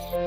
Most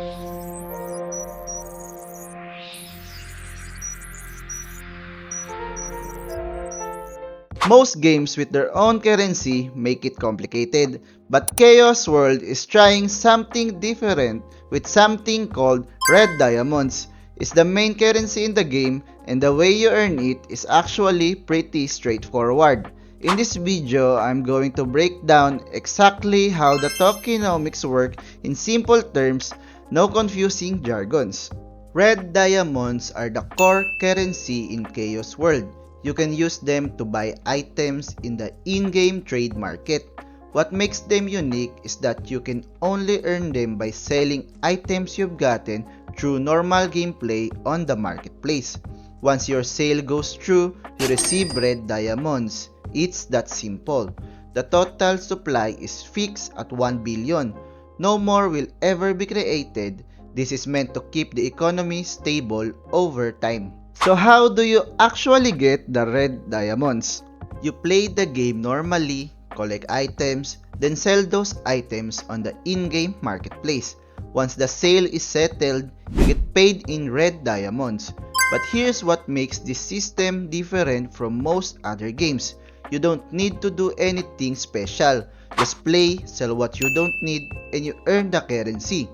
games with their own currency make it complicated, but Chaos World is trying something different with something called Red Diamonds. It's the main currency in the game, and the way you earn it is actually pretty straightforward. In this video, I'm going to break down exactly how the tokenomics work in simple terms, no confusing jargons. Red diamonds are the core currency in Chaos World. You can use them to buy items in the in-game trade market. What makes them unique is that you can only earn them by selling items you've gotten through normal gameplay on the marketplace. Once your sale goes through, you receive red diamonds. It's that simple. The total supply is fixed at 1 billion. No more will ever be created. This is meant to keep the economy stable over time. So how do you actually get the red diamonds? You play the game normally, collect items, then sell those items on the in-game marketplace. Once the sale is settled, you get paid in red diamonds. But here's what makes this system different from most other games. You don't need to do anything special. Just play, sell what you don't need, and you earn the currency.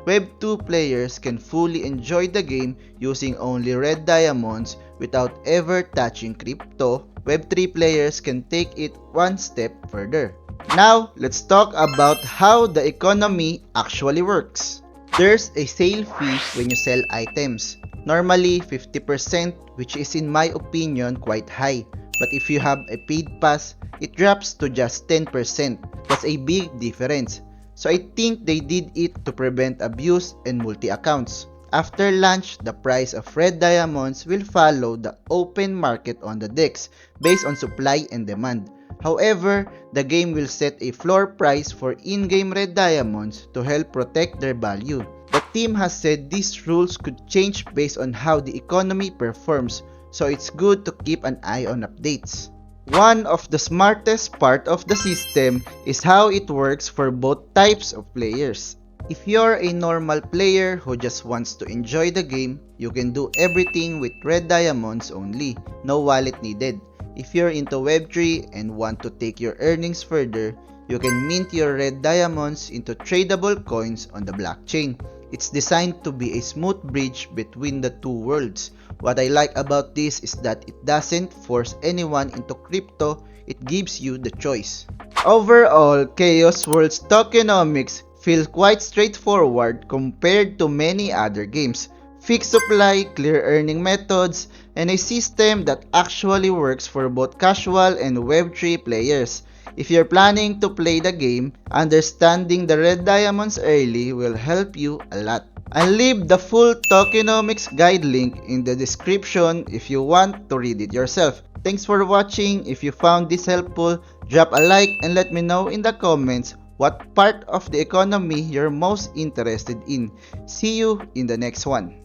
Web 2 players can fully enjoy the game using only red diamonds without ever touching crypto. Web 3 players can take it one step further. Now, let's talk about how the economy actually works. There's a sale fee when you sell items. Normally 50%, which is in my opinion quite high. But if you have a paid pass, it drops to just 10%. That's a big difference. So I think they did it to prevent abuse and multi-accounts. After launch, the price of red diamonds will follow the open market on the DEX based on supply and demand. However, the game will set a floor price for in-game red diamonds to help protect their value. The team has said these rules could change based on how the economy performs, so it's good to keep an eye on updates. One of the smartest part of the system is how it works for both types of players. If you're a normal player who just wants to enjoy the game, you can do everything with red diamonds only, no wallet needed. If you're into Web3 and want to take your earnings further, you can mint your red diamonds into tradable coins on the blockchain. It's designed to be a smooth bridge between the two worlds. What I like about this is that it doesn't force anyone into crypto, it gives you the choice. Overall, Chaos World's tokenomics feel quite straightforward compared to many other games. Fixed supply, clear earning methods, and a system that actually works for both casual and Web3 players. If you're planning to play the game, understanding the red diamonds early will help you a lot. I'll leave the full tokenomics guide link in the description if you want to read it yourself. Thanks for watching. If you found this helpful, drop a like and let me know in the comments what part of the economy you're most interested in. See you in the next one.